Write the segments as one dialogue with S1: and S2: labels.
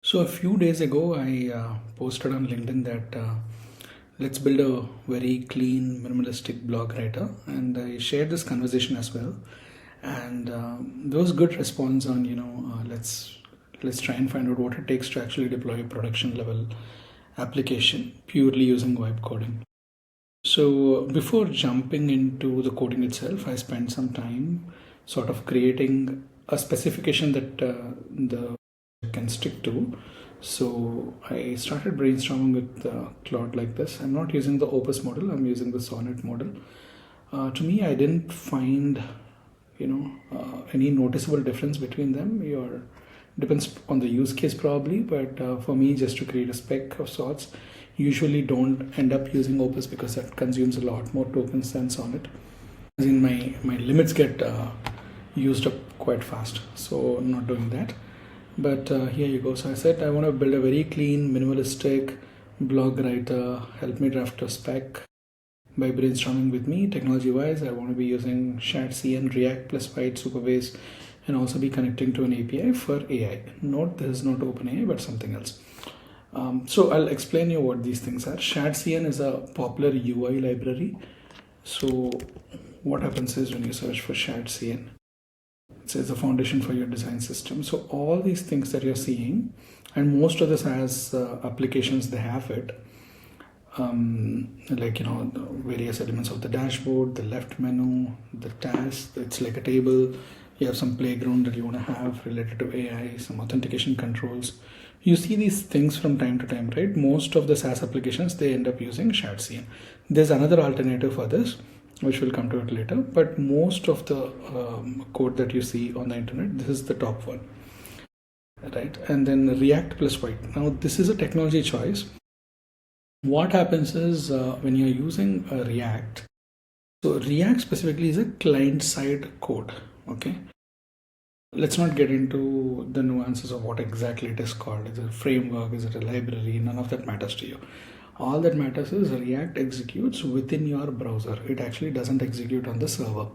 S1: So a few days ago, I posted on LinkedIn that let's build a very clean, minimalistic blog writer, and I shared this conversation as well. And there was good response on let's try and find out what it takes to actually deploy a production level application purely using vibe coding. So before jumping into the coding itself, I spent some time sort of creating a specification that the can stick to. So I started brainstorming with Claude like this. I'm not using the Opus model. I'm using the Sonnet model. To me, I didn't find any noticeable difference between them. Your depends on the use case probably, but for me, just to create a spec of sorts, usually don't end up using Opus because that consumes a lot more tokens than Sonnet. As in my limits get used up quite fast, so I'm not doing that. But here you go. So I said I want to build a very clean, minimalistic blog writer. Help me draft a spec by brainstorming with me. Technology wise, I want to be using ShadCN, React plus Byte, SupaBase, and also be connecting to an API for AI. Note this is not OpenAI but something else. So I'll explain you what these things are. ShadCN is a popular UI library. So what happens is when you search for ShadCN, it says the foundation for your design system. So all these things that you're seeing, and most of this has applications, they have it. The various elements of the dashboard, the left menu, the tasks. It's like a table. You have some playground that you want to have related to AI, some authentication controls. You see these things from time to time, right? Most of the SaaS applications, they end up using ShadCN. There's another alternative for this, which will come to it later, but most of the code that you see on the internet, this is the top one, right? And then React plus Byte. Now this is a technology choice. What happens is when you're using React, so React specifically is a client-side code, okay? Let's not get into the nuances of what exactly it is called. Is it a framework? Is it a library? None of that matters to you. All that matters is React executes within your browser. It actually doesn't execute on the server.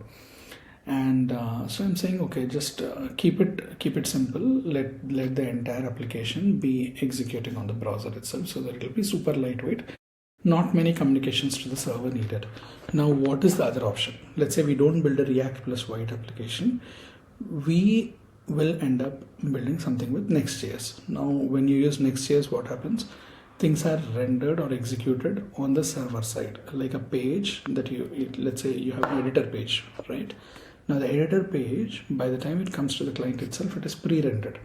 S1: And so I'm saying, okay, just keep it simple. Let the entire application be executing on the browser itself, so that it will be super lightweight. Not many communications to the server needed. Now, what is the other option? Let's say we don't build a React plus Byte application. We will end up building something with Next.js. Now, when you use Next.js, what happens? Things are rendered or executed on the server side, like a page that let's say you have an editor page, right? Now the editor page, by the time it comes to the client itself, it is pre-rendered.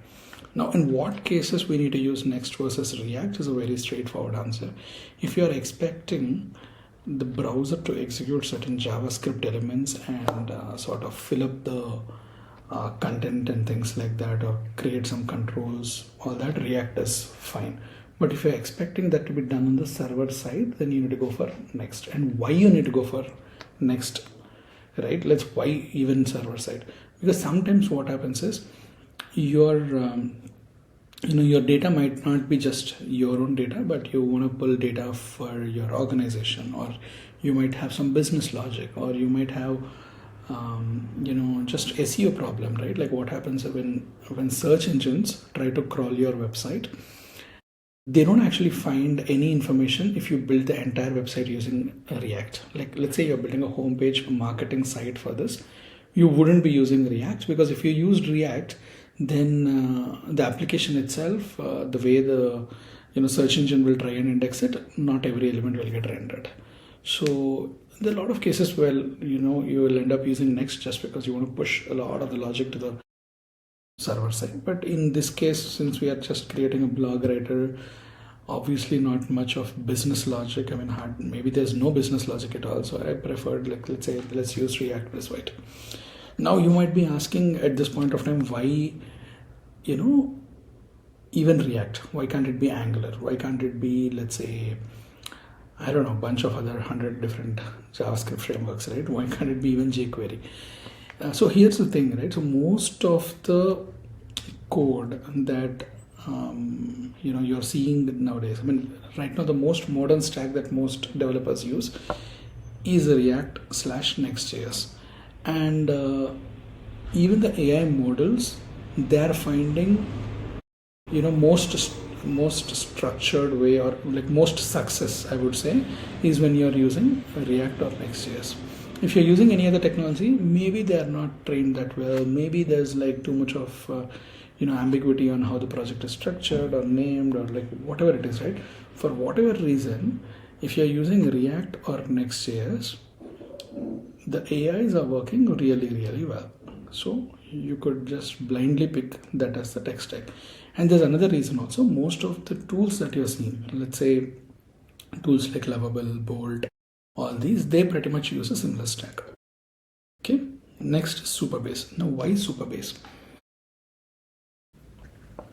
S1: Now in what cases we need to use Next versus React is a very straightforward answer. If you are expecting the browser to execute certain JavaScript elements and sort of fill up the content and things like that, or create some controls, all that, React is fine. But if you're expecting that to be done on the server side, then you need to go for Next. And why you need to go for Next, right? Why even server side? Because sometimes what happens is your data might not be just your own data, but you want to pull data for your organization, or you might have some business logic, or you might have just SEO problem, right? Like what happens when search engines try to crawl your website, they don't actually find any information if you build the entire website using React. Like let's say you're building a homepage marketing site for this, you wouldn't be using React, because if you used React, then the application itself, the way the search engine will try and index it, not every element will get rendered. So there are a lot of cases where you will end up using Next just because you want to push a lot of the logic to the server side. But in this case, since we are just creating a blog writer, obviously not much of business logic. I mean, maybe there's no business logic at all. So I preferred, let's use React plus Byte. Now you might be asking at this point of time, why, even React? Why can't it be Angular? Why can't it be, let's say, I don't know, a bunch of other 100 different JavaScript frameworks, right? Why can't it be even jQuery? So here's the thing, right? So most of the code that you're seeing nowadays, I mean, right now the most modern stack that most developers use is React/Next.js, and even the AI models, they are finding most structured way, or like most success, I would say, is when you're using React or Next.js. If you're using any other technology, maybe they are not trained that well. Maybe there's like too much of ambiguity on how the project is structured or named, or like whatever it is, right? For whatever reason, if you're using React or Next.js, the AIs are working really, really well. So you could just blindly pick that as the tech stack. And there's another reason also. Most of the tools that you're seeing, let's say tools like Lovable, Bolt, all these, they pretty much use a similar stack. Okay. Next, SupaBase. Now, why SupaBase?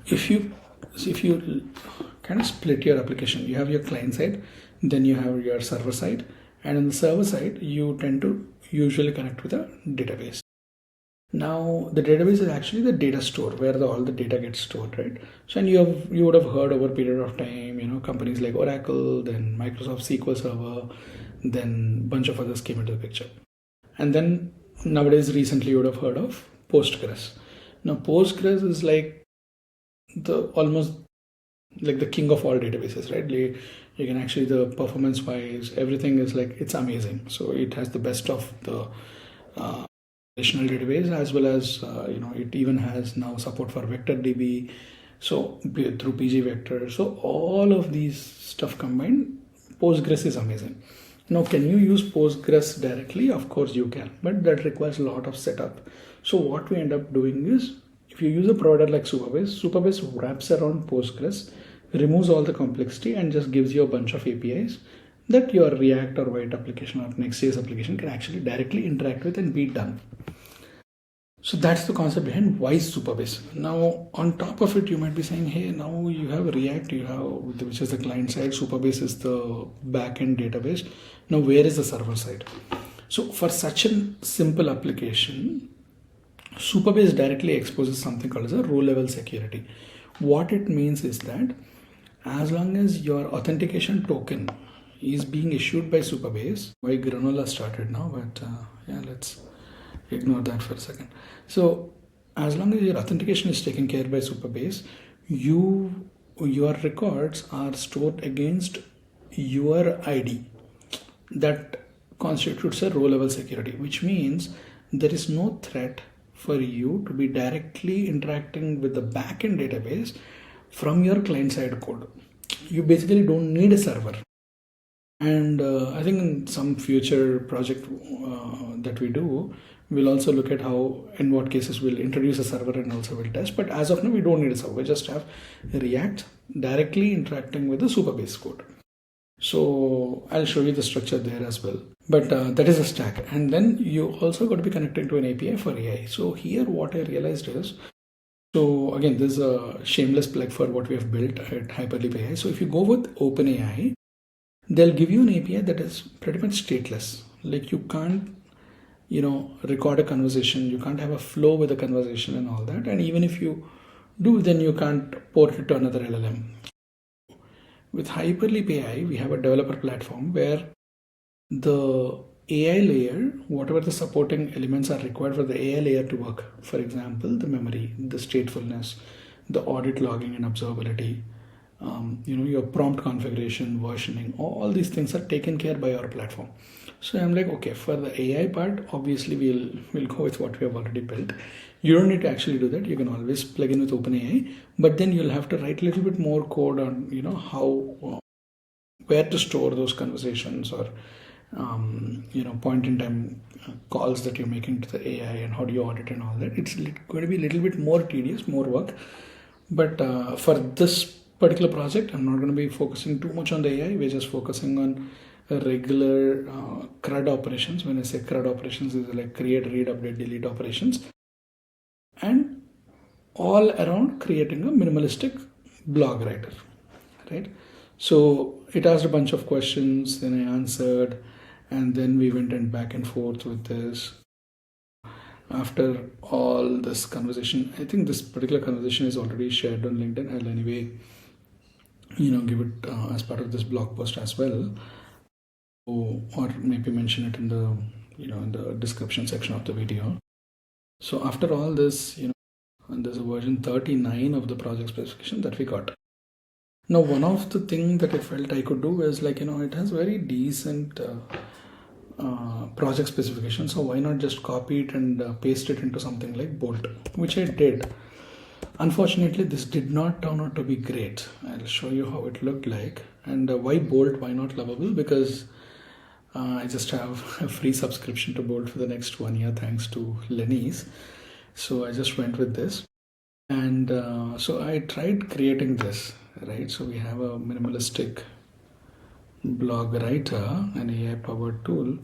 S1: If you kind of split your application, you have your client side, then you have your server side, and on the server side, you tend to usually connect with a database. Now, the database is actually the data store where all the data gets stored, right? So, and you would have heard over a period of time, companies like Oracle, then Microsoft SQL Server, then bunch of others came into the picture. And then nowadays, recently, you would have heard of Postgres. Now, Postgres is like almost like the king of all databases, right? You can actually, the performance wise, everything is like, it's amazing. So it has the best of the relational database, as well as it even has now support for vector DB, so through PG vector. So all of these stuff combined, Postgres is amazing. Now, can you use Postgres directly? Of course you can, but that requires a lot of setup. So what we end up doing is, if you use a provider like SupaBase wraps around Postgres, removes all the complexity, and just gives you a bunch of APIs that your React or White application or Next.js application can actually directly interact with and be done. So that's the concept behind why SupaBase. Now, on top of it, you might be saying, hey, now you have React, which is the client side, SupaBase is the backend database. Now, where is the server side? So for such a simple application, SupaBase directly exposes something called as a row-level security. What it means is that as long as your authentication token is being issued by SupaBase, why Granola started now, but let's ignore that for a second. So as long as your authentication is taken care by SupaBase, your records are stored against your ID. That constitutes a row-level security, which means there is no threat for you to be directly interacting with the backend database from your client-side code. You basically don't need a server. And I think in some future project that we do, we'll also look at how, in what cases we'll introduce a server and also we'll test. But as of now, we don't need a server. We just have React directly interacting with the SupaBase code. So I'll show you the structure there as well. But that is a stack. And then you also got to be connected to an API for AI. So here what I realized is, so again, this is a shameless plug for what we have built at Hyperleap AI. So if you go with OpenAI, they'll give you an API that is pretty much stateless. Like you can't, record a conversation. You can't have a flow with a conversation and all that. And even if you do, then you can't port it to another LLM. With Hyperleap AI, we have a developer platform where the AI layer, whatever the supporting elements are required for the AI layer to work, for example, the memory, the statefulness, the audit logging and observability, your prompt configuration, versioning, all these things are taken care by our platform. So I'm like, okay, for the AI part, obviously we'll go with what we have already built. You don't need to actually do that. You can always plug in with OpenAI, but then you'll have to write a little bit more code on, how, where to store those conversations, or, point in time calls that you're making to the AI, and how do you audit and all that. It's going to be a little bit more tedious, more work. But for this particular project, I'm not going to be focusing too much on the AI. We're just focusing on regular CRUD operations. When I say CRUD operations, is like create, read, update, delete operations, and all around creating a minimalistic blog writer, right? So it asked a bunch of questions, then I answered, and then we went and back and forth with this. After all this conversation, I think this particular conversation is already shared on LinkedIn. I'll anyway, give it as part of this blog post as well, or maybe mention it in the, in the description section of the video. So after all this, and there's a version 39 of the project specification that we got. Now, one of the things that I felt I could do is like, it has very decent project specification. So why not just copy it and paste it into something like Bolt, which I did. Unfortunately, this did not turn out to be great. I'll show you how it looked like. And why Bolt, why not Lovable? Because I just have a free subscription to Bolt for the next 1 year thanks to Lenny's. So I just went with this. And so I tried creating this, right? So we have a minimalistic blog writer, an AI powered tool.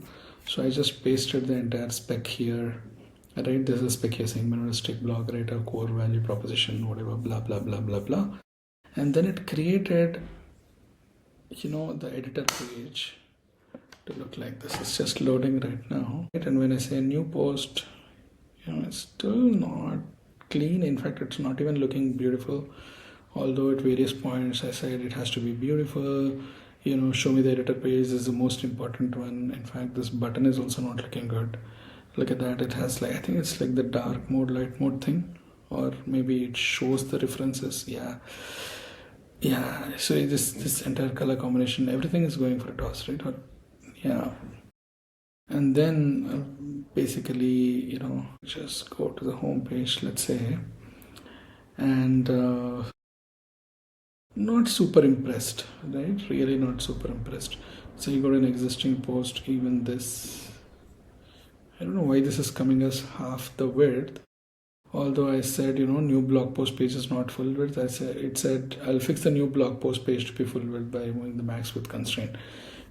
S1: So I just pasted the entire spec here. Right, this is spec here saying minimalistic blog writer, core value proposition, whatever, blah blah blah blah blah. And then it created, the editor page to look like this. It's just loading right now. And when I say new post, it's still not clean. In fact, it's not even looking beautiful. Although at various points I said it has to be beautiful. Show me the editor page is the most important one. In fact, this button is also not looking good. Look at that. It has I think it's like the dark mode, light mode thing, or maybe it shows the references. Yeah. So this entire color combination, everything is going for a toss, right? Yeah. And then basically, just go to the home page, let's say, and not super impressed, right? Really not super impressed. So you got an existing post, even this. I don't know why this is coming as half the width. Although I said, new blog post page is not full width. It said I'll fix the new blog post page to be full width by moving the max width constraint.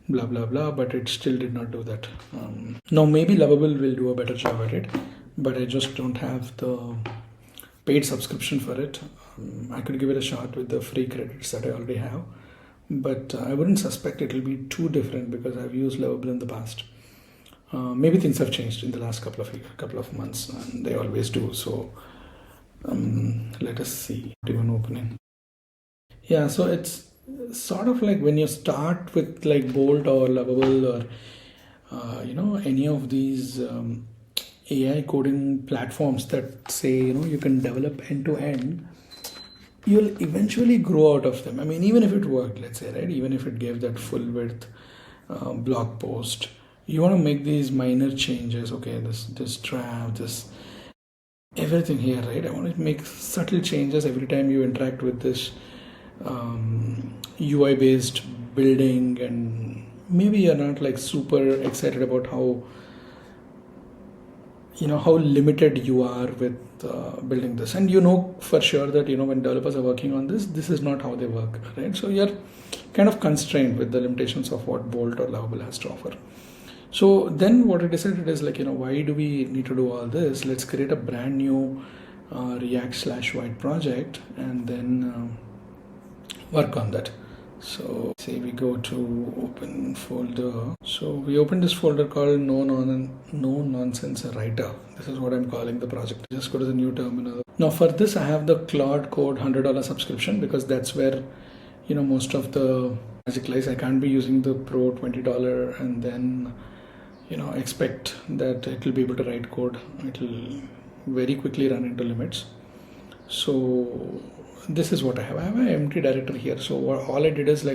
S1: Blah blah blah. But it still did not do that. Now maybe Lovable will do a better job at it, but I just don't have the paid subscription for it. I could give it a shot with the free credits that I already have, but I wouldn't suspect it will be too different because I've used Lovable in the past. Maybe things have changed in the last couple of months, and they always do. So let us see. Even opening. Yeah, so it's sort of like when you start with like Bolt or Lovable or any of these AI coding platforms that say you can develop end to end. You'll eventually grow out of them. I mean, even if it worked, let's say, right? Even if it gave that full width blog post. You want to make these minor changes, okay, this draft, this everything here, right? I want to make subtle changes every time you interact with this UI based building, and maybe you're not like super excited about how limited you are with building this, and for sure that when developers are working on this is not how they work, right? So you're kind of constrained with the limitations of what Bolt or Lovable has to offer. So then what I decided is why do we need to do all this? Let's create a brand new React/White project and then work on that. So say we go to open folder. So we open this folder called no nonsense writer. This is what I'm calling the project. Just go to the new terminal. Now for this I have the Claude Code $100 subscription because that's where most of the magic lies. I can't be using the Pro $20 and then expect that it will be able to write code. It will very quickly run into limits. So this is what I have. I have an empty directory here. So all I did is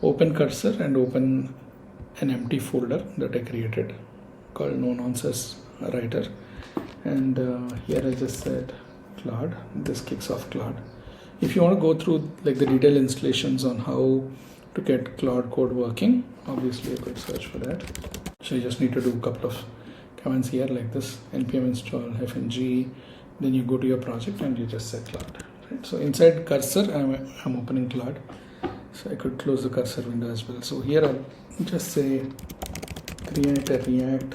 S1: open cursor and open an empty folder that I created called no nonsense writer. And here I just said Claude. This kicks off Claude. If you want to go through the detailed installations on how to get Claude Code working, obviously you could search for that. So you just need to do a couple of commands here like this, npm install -g, then you go to your project and you just set Claude. Right? So inside cursor, I'm opening Claude. So I could close the cursor window as well. So here I'll just say create a React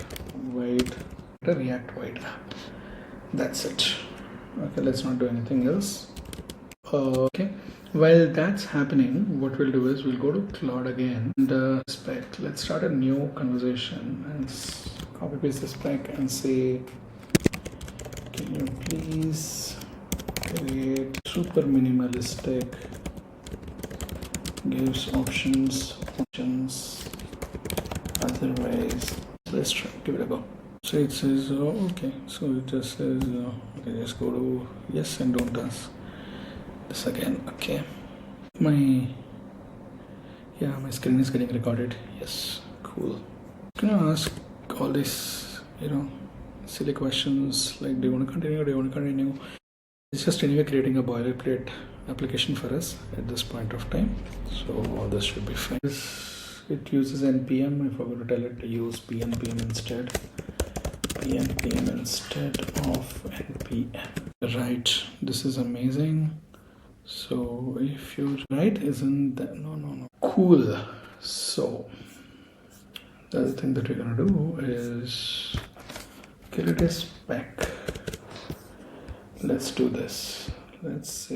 S1: White app. That's it. Okay, let's not do anything else. Okay. While that's happening, what we'll do is we'll go to Claude again and spec. Let's start a new conversation and copy paste the spec and say, can you please create super minimalistic, gives options, otherwise, let's try, give it a go. So it says, oh, okay, so it just says, okay, just go to yes and don't ask this again. Okay, my screen is getting recorded. Yes, cool. Can I ask all these, silly questions like, do you want to continue? Do you want to continue? It's just anyway creating a boilerplate application for us at this point of time. So all this should be fine. It uses npm. I forgot to tell it to use pnpm instead. pnpm instead of npm. Right. This is amazing. So if you write, isn't that no. Cool. So the other thing that we're gonna do is get it a spec. Let's do this. Let's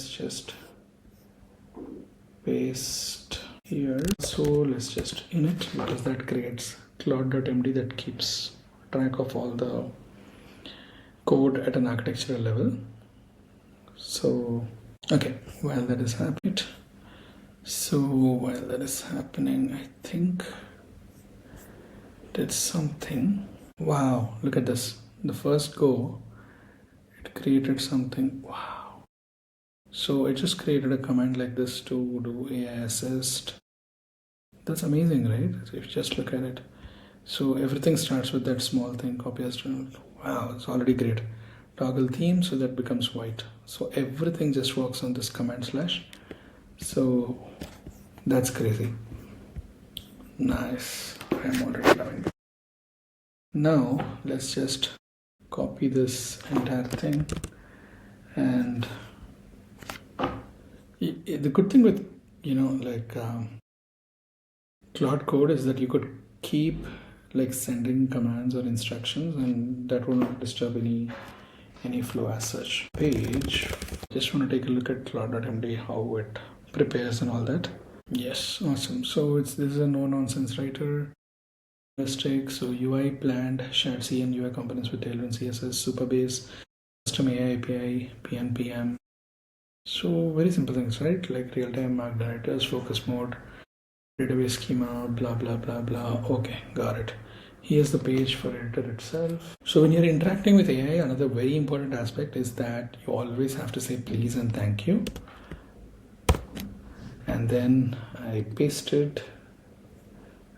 S1: just paste here. So let's just init, because that creates cloud.md that keeps track of all the code at an architectural level. So okay, while that is happening, I think did something. Wow, look at this. The first go, it created something. Wow. So it just created a command like this to do AI assist. That's amazing, right? If you just look at it. So everything starts with that small thing, copy as. Wow, it's already great. Toggle theme, so that becomes white. So everything just works on this command slash. So that's crazy. Nice. I'm already loving it. Now let's just copy this entire thing, and the good thing with Cloud Code is that you could keep sending commands or instructions, and that will not disturb any flow as such. Page. Just want to take a look at cloud.md, how it prepares and all that. Yes, awesome. So this is a no nonsense writer. So UI planned, shared C and UI components with Tailwind CSS, SupaBase, custom AI API, PNPM. So very simple things, right? Like real-time mark directors, focus mode, database schema, blah blah blah blah. Okay, got it. Here's the page for editor itself. So when you're interacting with AI, another very important aspect is that you always have to say please and thank you. And then I pasted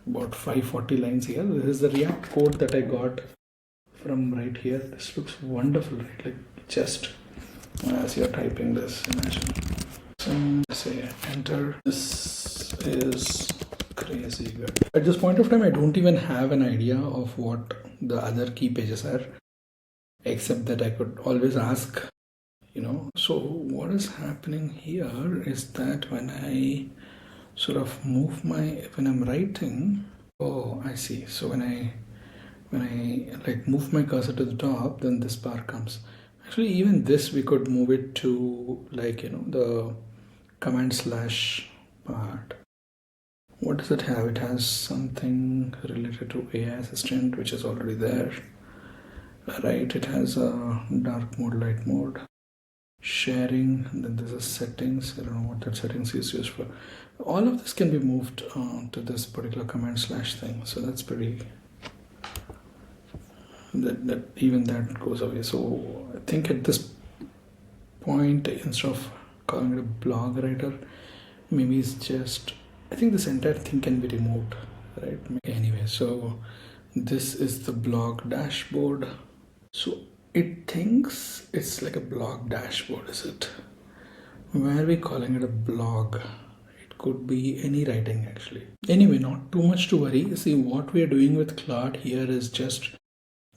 S1: about 540 lines here. This is the React code that I got from right here. This looks wonderful, right? Like just as you're typing this, imagine. So say enter. This is crazy good. At this point of time, I don't even have an idea of what the other key pages are, except that I could always ask, So what is happening here is that when I sort of when I'm writing, oh, I see. So when I move my cursor to the top, then this bar comes. Actually, even this we could move it to the command slash part. What does it have? It has something related to AI assistant, which is already there, right? It has a dark mode, light mode, sharing, and then there's a settings. I don't know what that settings is used for. All of this can be moved to this particular command slash thing. So that's pretty. That even that goes away. So I think at this point, instead of calling it a blog writer, maybe it's just. I think this entire thing can be removed, right? Anyway, so this is the blog dashboard. So it thinks it's like a blog dashboard, is it? Why are we calling it a blog? It could be any writing actually. Anyway, not too much to worry. See, what we are doing with Claude here is just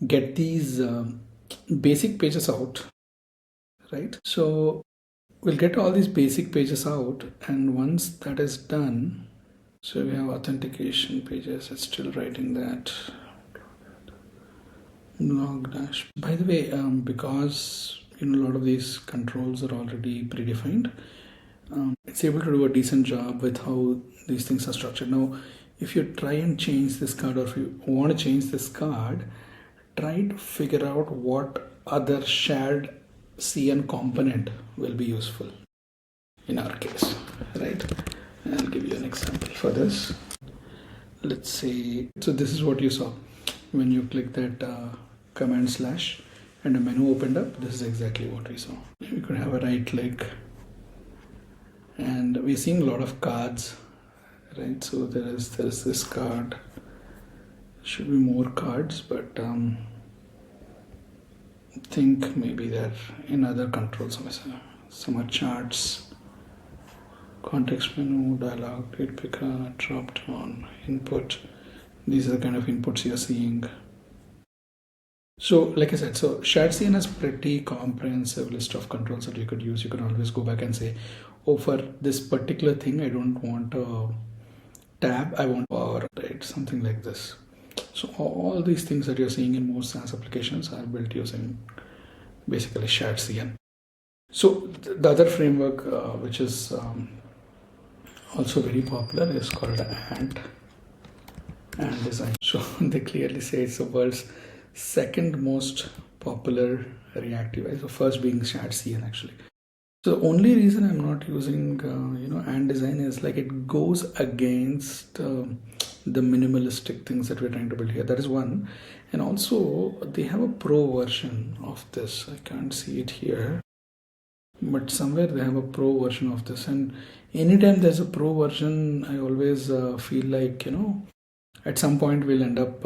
S1: get these basic pages out, right? So we'll get all these basic pages out, and once that is done, so we have authentication pages. It's still writing that. Blog dash. By the way, because a lot of these controls are already predefined, it's able to do a decent job with how these things are structured. Now, if you try and change this card, or if you want to change this card, try to figure out what other shared CN component will be useful in our case, right? I'll give you an example for this. Let's say, so this is what you saw. when you click that command slash and a menu opened up, this is exactly what we saw. We could have a right click, and we're seeing a lot of cards, right? So there is this card. Should be more cards, but I think maybe they're in other controls. Some are charts, context menu, dialog, date picker, drop down, input. These are the kind of inputs you're seeing. So like I said, so shared CN has pretty comprehensive list of controls that you could use. You can always go back and say, oh, for this particular thing, I don't want a tab, I want or right, something like this. So all these things that you're seeing in most SaaS applications are built using basically shared CN. So the other framework which is also very popular is called Ant Design. So they clearly say it's the world's second most popular React UI. So first being shared CN actually. So the only reason I'm not using Ant Design is like it goes against the minimalistic things that we're trying to build here. That is one. And also they have a pro version of this. I can't see it here, but somewhere they have a pro version of this. And anytime there's a pro version, I always feel like, at some point we'll end up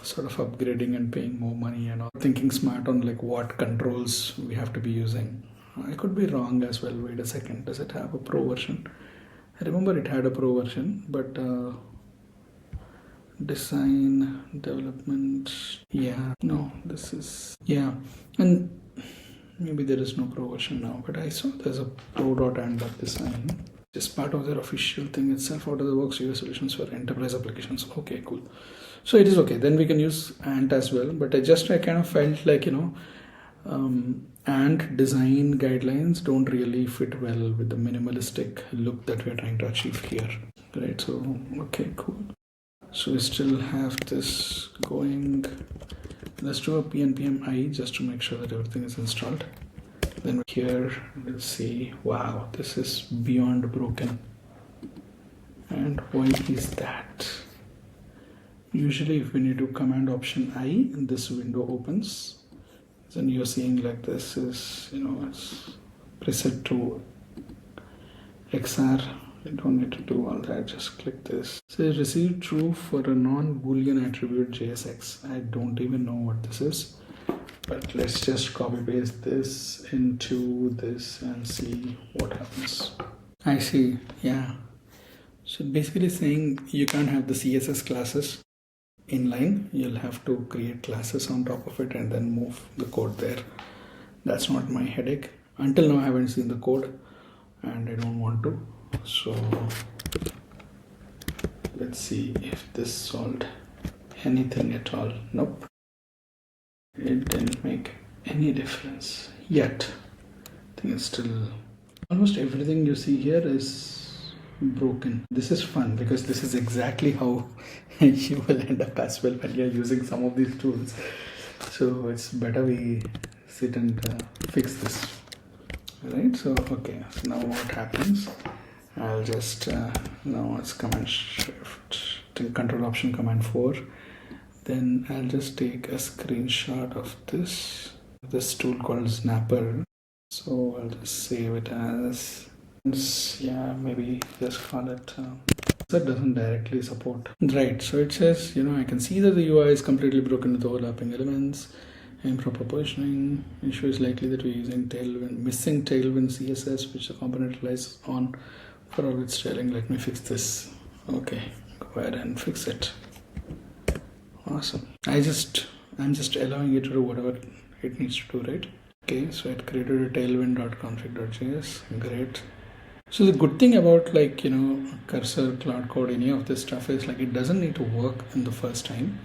S1: sort of upgrading and paying more money and thinking smart on like what controls we have to be using. I could be wrong as well. Wait a second, does it have a pro version? I remember it had a pro version, but design, development, no, this is, and maybe there is no pro version now, but I saw there's a pro.and.design. It's part of their official thing itself. Out of the box UI solutions for enterprise applications. Okay, cool. So it is okay. Then we can use Ant as well. But I kind of felt like, Ant design guidelines don't really fit well with the minimalistic look that we're trying to achieve here. Right, so, okay, cool. So we still have this going. Let's do a pnpm I just to make sure that everything is installed. Then here we'll see, wow, this is beyond broken. And why is that? Usually if we need to command option I, this window opens. Then you're seeing like this is, it's preset to XR. You don't need to do all that, just click this. Says receive true for a non-boolean attribute JSX. I don't even know what this is. But let's just copy paste this into this and see what happens. I see, yeah. So basically saying you can't have the CSS classes inline. You'll have to create classes on top of it and then move the code there. That's not my headache. Until now I haven't seen the code and I don't want to. So let's see if this solved anything at all. Nope. It didn't make any difference yet. I think it's still almost everything you see here is broken. This is fun because this is exactly how you will end up as well when you're using some of these tools. So it's better we sit and fix this. Right, so okay, so now what happens? I'll just now it's command shift, control option command 4. Then I'll just take a screenshot of this tool called Snapper. So I'll just save it as, maybe just call it, that doesn't directly support. Right, so it says, I can see that the UI is completely broken with overlapping elements, improper positioning, issue is likely that we're using missing tailwind CSS, which the component relies on for all its styling. Let me fix this. Okay, go ahead and fix it. Awesome. I'm just allowing it to do whatever it needs to do, right? Okay, so it created a tailwind.config.js. Great. So the good thing about Cursor, Cloud Code, any of this stuff is it doesn't need to work in the first time.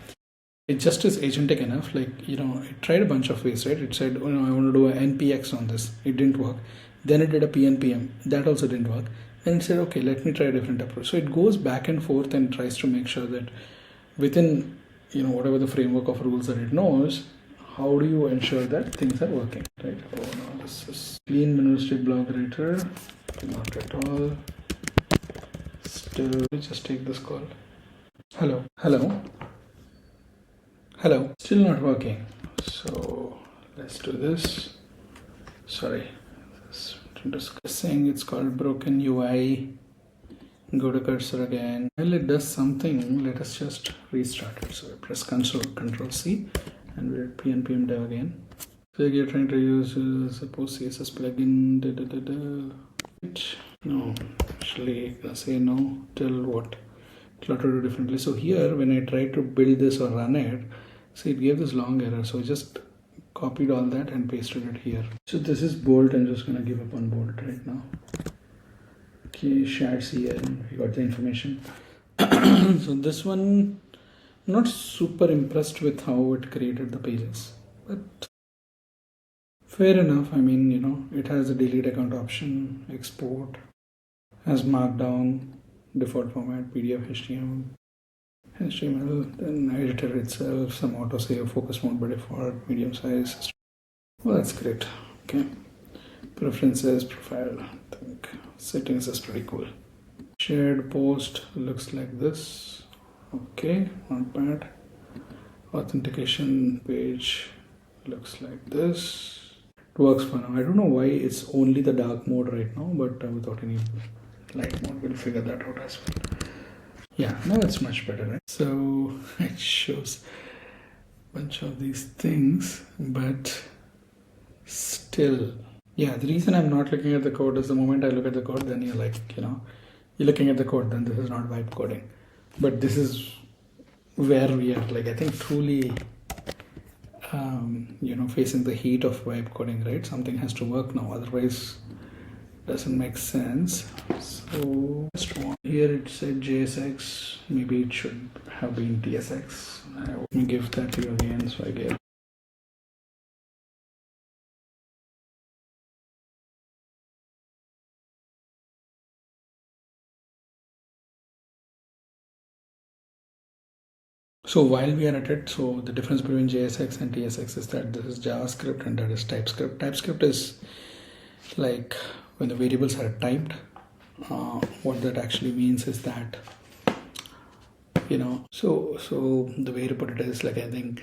S1: It just is agentic enough. It tried a bunch of ways, right? It said, I want to do an npx on this. It didn't work. Then it did a pnpm. That also didn't work. Then it said, okay, let me try a different approach. So it goes back and forth and tries to make sure that within whatever the framework of rules that it knows, how do you ensure that things are working, right? Oh no, this is clean minimalistic block writer, not at all. Still, just take this call. Hello. Hello, still not working. So let's do this. Sorry, saying it's called broken UI. Go to cursor again. Well, it does something. Let us just restart it. So I press Control C, and we're at npm dev again. So you're trying to use suppose CSS plugin. No, actually, say no. Tell what Clutter do differently. So here, when I try to build this or run it, see it gave this long error. So I just copied all that and pasted it here. So this is bolt. I'm just gonna give up on bolt right now. Okay, shared CN, we got the information. So this one, not super impressed with how it created the pages, but fair enough. I mean, it has a delete account option, export, has markdown, default format, PDF, HTML, then editor itself, some autosave, focus mode by default, medium size. Well, that's great. Okay. Preferences, profile, I think settings is pretty cool. Shared post looks like this. Okay, not bad. Authentication page looks like this. It works for now. I don't know why it's only the dark mode right now, but without any light mode, we'll figure that out as well. Yeah, now it's much better, right? So it shows a bunch of these things, but still. Yeah, the reason I'm not looking at the code is the moment I look at the code, then you're like, you're looking at the code, then this is not vibe coding. But this is where we are, like, I think truly, facing the heat of vibe coding, right? Something has to work now, otherwise it doesn't make sense. So here it said JSX, maybe it should have been TSX. Let me give that to you again, so I get. So while we are at it, so the difference between JSX and TSX is that this is JavaScript and that is TypeScript. TypeScript is like when the variables are typed. What that actually means is that, so the way to put it is like, I think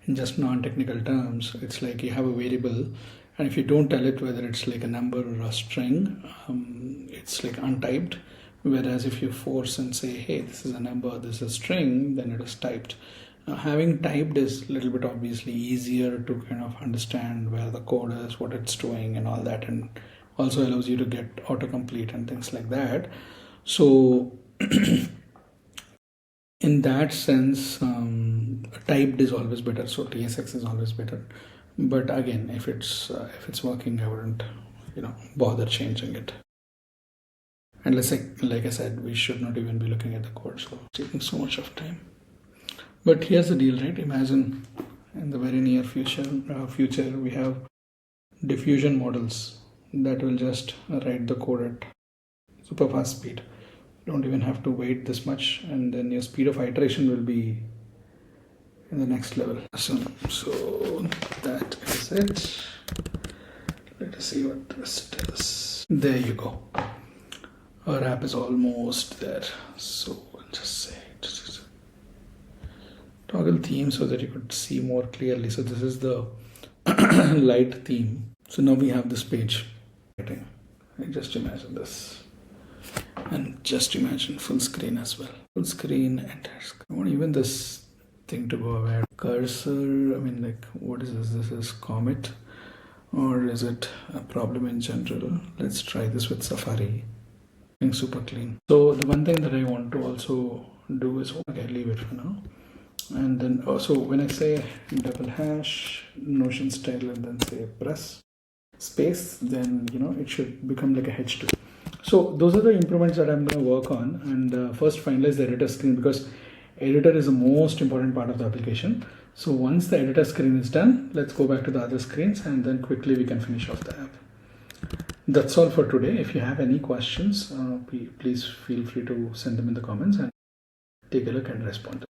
S1: in just non-technical terms, it's like you have a variable, and if you don't tell it whether it's like a number or a string, it's like untyped. Whereas if you force and say, hey, this is a number, this is a string, then it is typed. Having typed is a little bit obviously easier to kind of understand where the code is, what it's doing and all that, and also allows you to get autocomplete and things like that. So in that sense, typed is always better. So TSX is always better. But again, if it's working, I wouldn't bother changing it. And like I said, we should not even be looking at the code, so it's taking so much of time. But here's the deal, right? Imagine in the very near future, we have diffusion models that will just write the code at super fast speed. You don't even have to wait this much, and then your speed of iteration will be in the next level. So that is it. Let us see what the rest is. There you go. Our app is almost there. So I'll just say toggle theme so that you could see more clearly. So this is the light theme. So now we have this page. Just imagine this. And just imagine full screen as well. Full screen, entire screen. I want even this thing to go away. Cursor, I mean, like, what is this? This is Comet. Or is it a problem in general? Let's try this with Safari. Super clean. So the one thing that I want to also do is, okay, leave it for now. And then also when I say double hash notion style and then say press space, then it should become like a H2. So those are the improvements that I'm going to work on, and first finalize the editor screen, because editor is the most important part of the application. So once the editor screen is done, let's go back to the other screens and then quickly we can finish off the app. That's all for today. If you have any questions, please feel free to send them in the comments and take a look and respond.